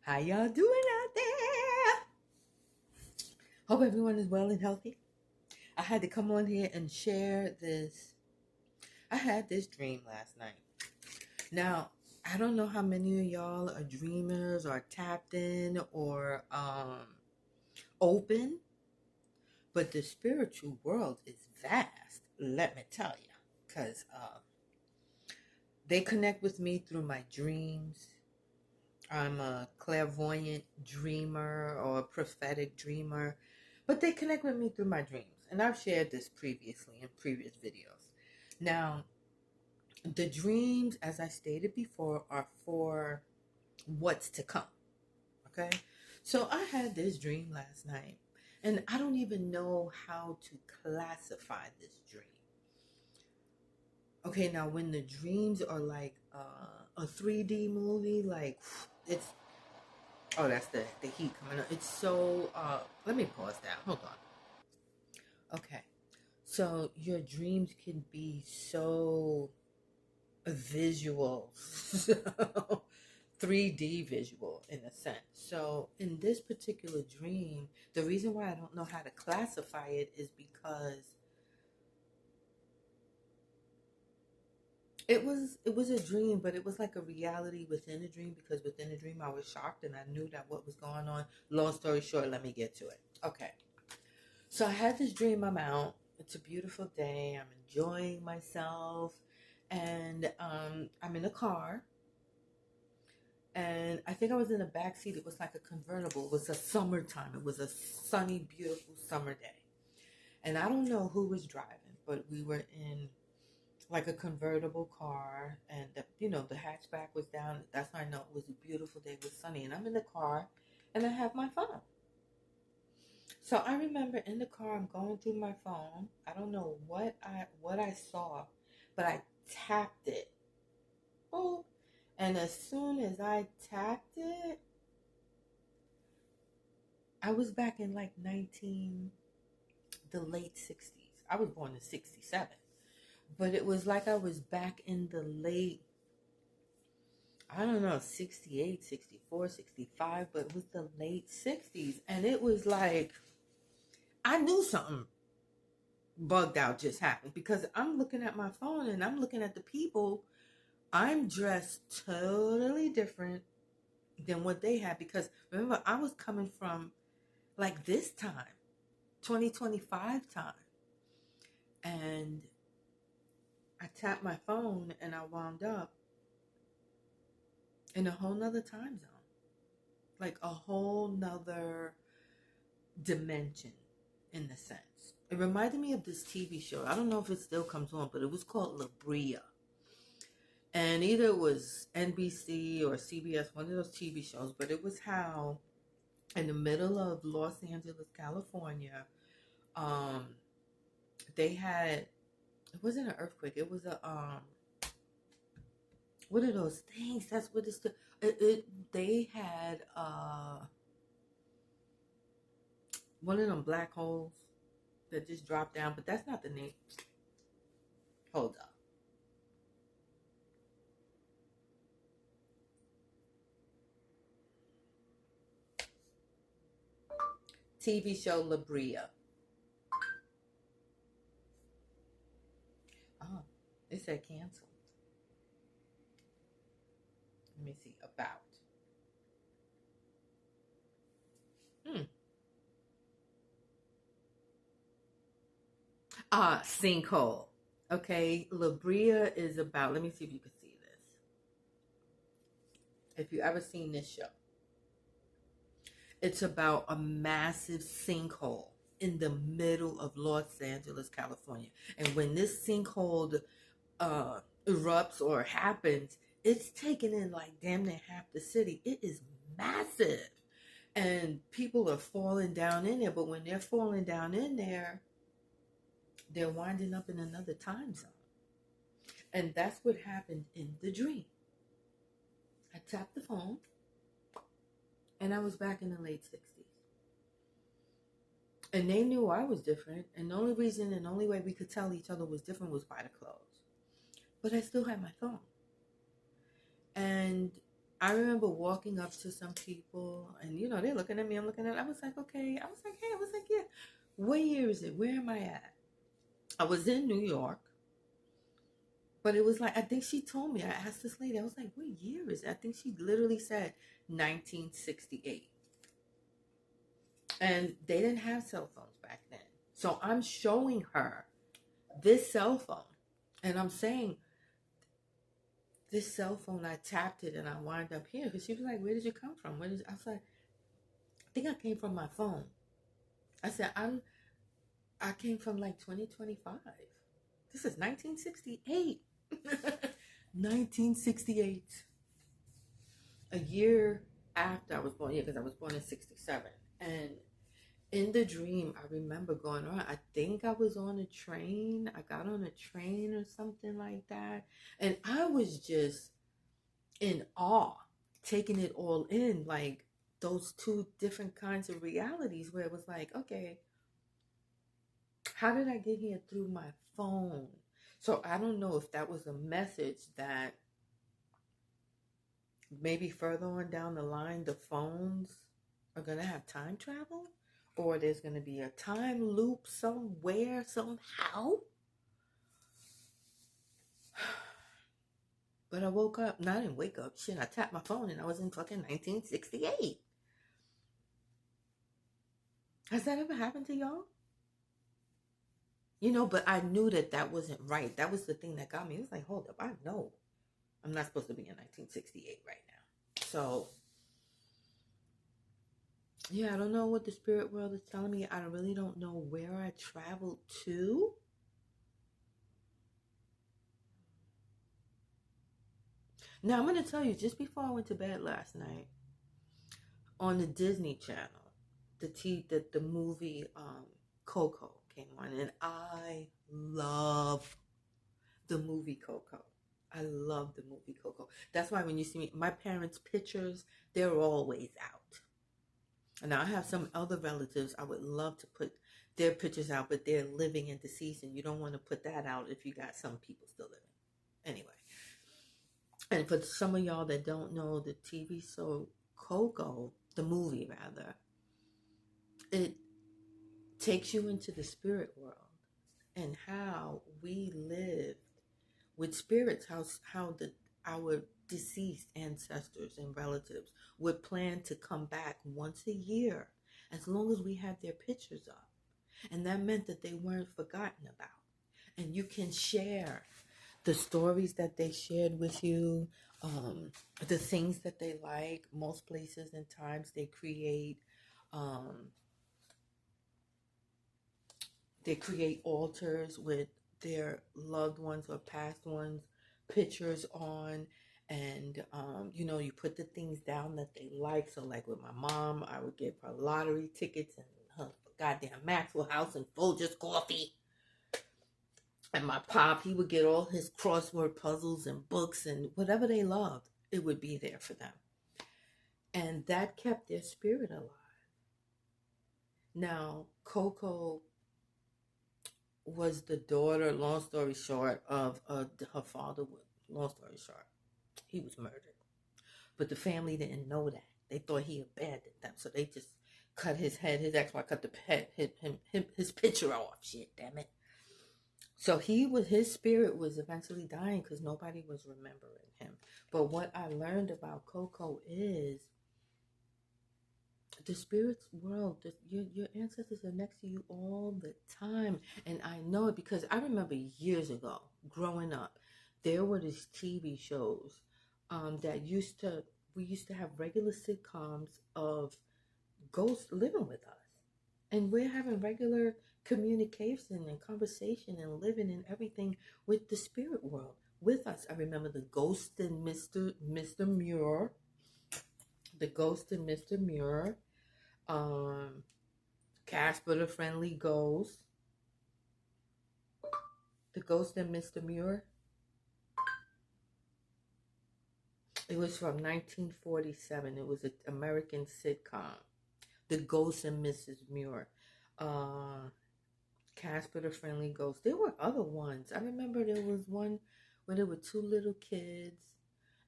How y'all doing out there? Hope everyone is well and healthy. I had to come on here and share this. I had this dream last night. Now, I don't know how many of y'all are dreamers or tapped in or open, but the spiritual world is vast, let me tell you. Because they connect with me through my dreams. I'm a clairvoyant dreamer or a prophetic dreamer, but they connect with me through my dreams. And I've shared this previously in previous videos. Now, the dreams, as I stated before, are for what's to come. Okay? So I had this dream last night, and I don't even know how to classify this dream. Okay, now when the dreams are like a 3D movie, like it's oh, that's the heat coming up. It's so, let me pause that. Hold on. Okay. So your dreams can be so visual, 3D visual in a sense. So in this particular dream, the reason why I don't know how to classify it is because it was a dream, but it was like a reality within a dream, because within a dream I was shocked and I knew that what was going on. Long story short, let me get to it. Okay. So I had this dream. I'm out. It's a beautiful day. I'm enjoying myself. And I'm in a car. And I think I was in the back seat. It was like a convertible. It was a summertime. It was a sunny, beautiful summer day. And I don't know who was driving, but we were in like a convertible car. And, the hatchback was down. That's how I know it was a beautiful day. It was sunny. And I'm in the car and I have my phone. So I remember in the car, I'm going through my phone. I don't know what I saw, but I tapped it. Oh, and as soon as I tapped it, I was back in like the late 60s. I was born in 67. But it was like I was back in the late, I don't know, 68, 64, 65, but it was the late 60s. And it was like, I knew something bugged out just happened, because I'm looking at my phone and I'm looking at the people. I'm dressed totally different than what they had, because remember, I was coming from like this time, 2025 time, and I tapped my phone and I wound up in a whole nother time zone, like a whole nother dimension in the sense. It reminded me of this TV show. I don't know if it still comes on, but it was called La Brea. And either it was NBC or CBS, one of those TV shows, but it was how in the middle of Los Angeles, California, um, they had, it wasn't an earthquake, it was a, what are those things? That's what it's, they had, one of them black holes that just dropped down, but that's not the name. Hold up. TV show La Brea. Oh, it said canceled. Let me see. About. Sinkhole. Okay, La Brea is about, let me see if you can see this. If you ever seen this show, it's about a massive sinkhole in the middle of Los Angeles, California. And when this sinkhole erupts or happens, it's taking in like damn near half the city. It is massive. And people are falling down in there. But when they're falling down in there, they're winding up in another time zone. And that's what happened in the dream. I tapped the phone and I was back in the late 60s. And they knew I was different. And the only reason and the only way we could tell each other was different was by the clothes. But I still had my phone. And I remember walking up to some people, and they're looking at me. I'm looking at. I was like, okay. I was like, hey. I was like, yeah. What year is it? Where am I at? I was in New York, but it was like I think she told me. I asked this lady. I was like, what year is it? I think she literally said 1968, and they didn't have cell phones back then. So I'm showing her this cell phone, and I'm saying, this cell phone, I tapped it and I wound up here. Because she was like, where did you come from? I was like, I think I came from my phone. I said, I came from like 2025. This is 1968. 1968. A year after I was born. Yeah, because I was born in 67. And in the dream, I remember going on. I think I was on a train. I got on a train or something like that. And I was just in awe, taking it all in, like those two different kinds of realities where it was like, okay, how did I get here through my phone? So I don't know if that was a message that maybe further on down the line, the phones are going to have time travel, or there's going to be a time loop somewhere, somehow. But I woke up. No, I didn't wake up. Shit, I tapped my phone and I was in fucking 1968. Has that ever happened to y'all? But I knew that wasn't right. That was the thing that got me. It was like, hold up, I know I'm not supposed to be in 1968 right now. So, yeah, I don't know what the spirit world is telling me. I really don't know where I traveled to. Now, I'm going to tell you, just before I went to bed last night, on the Disney Channel, the movie Coco came on, and I love the movie Coco. I love the movie Coco. That's why when you see me, my parents' pictures, they're always out. And now I have some other relatives I would love to put their pictures out, but they're living and deceased, and you don't want to put that out if you got some people still living. Anyway. And for some of y'all that don't know the TV show Coco, the movie rather, it takes you into the spirit world and how we lived with spirits, how our deceased ancestors and relatives would plan to come back once a year as long as we had their pictures up. And that meant that they weren't forgotten about. And you can share the stories that they shared with you, the things that they like. Most places and times they create altars with their loved ones or past ones pictures on, and you put the things down that they like. So like with my mom, I would give her lottery tickets and her goddamn Maxwell House and Folgers coffee. And my pop, he would get all his crossword puzzles and books and whatever they loved, it would be there for them. And that kept their spirit alive. Now, Coco was the daughter, long story short, of her father. Long story short, he was murdered. But the family didn't know that. They thought he abandoned them. So they just cut his head. His ex-wife cut his picture off. Shit, damn it. So his spirit was eventually dying because nobody was remembering him. But what I learned about Coco is the spirit's world, your ancestors are next to you all the time. And I know it because I remember years ago, growing up, there were these TV shows we used to have regular sitcoms of ghosts living with us. And we're having regular communication and conversation and living and everything with the spirit world with us. I remember the Ghost and Mr. Muir, the Ghost and Mr. Muir, Casper the Friendly Ghost, the Ghost and Mr. Muir. It was from 1947. It was an American sitcom. The Ghost and Mrs. Muir. Casper the Friendly Ghost. There were other ones. I remember there was one where there were two little kids.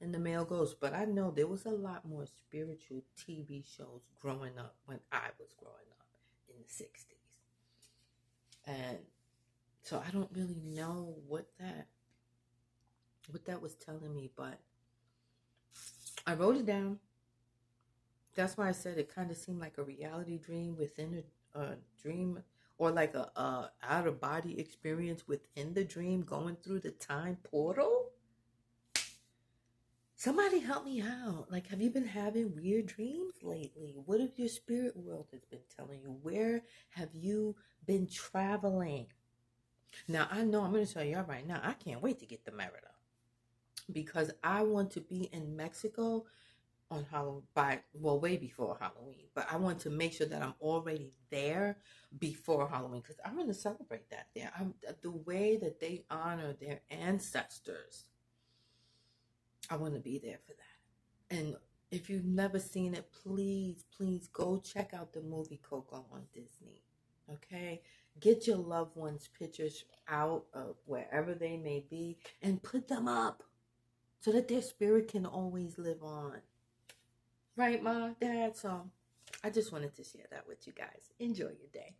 and the male ghost. But I know there was a lot more spiritual TV shows growing up when I was growing up in the 60s. And so I don't really know what that was telling me, but I wrote it down. That's why I said it kind of seemed like a reality dream within a dream, or like a out of body experience within the dream, going through the time portal. Somebody help me out. Like, have you been having weird dreams lately? What if your spirit world has been telling you? Where have you been traveling? Now, I know I'm going to tell y'all right now, I can't wait to get to Merida because I want to be in Mexico on Halloween way before Halloween. But I want to make sure that I'm already there before Halloween because I'm going to celebrate that there. The way that they honor their ancestors, I want to be there for that. And if you've never seen it, please go check out the movie Coco on Disney. Okay? Get your loved ones' pictures out of wherever they may be and put them up so that their spirit can always live on. Right, Ma, Dad? So I just wanted to share that with you guys. Enjoy your day.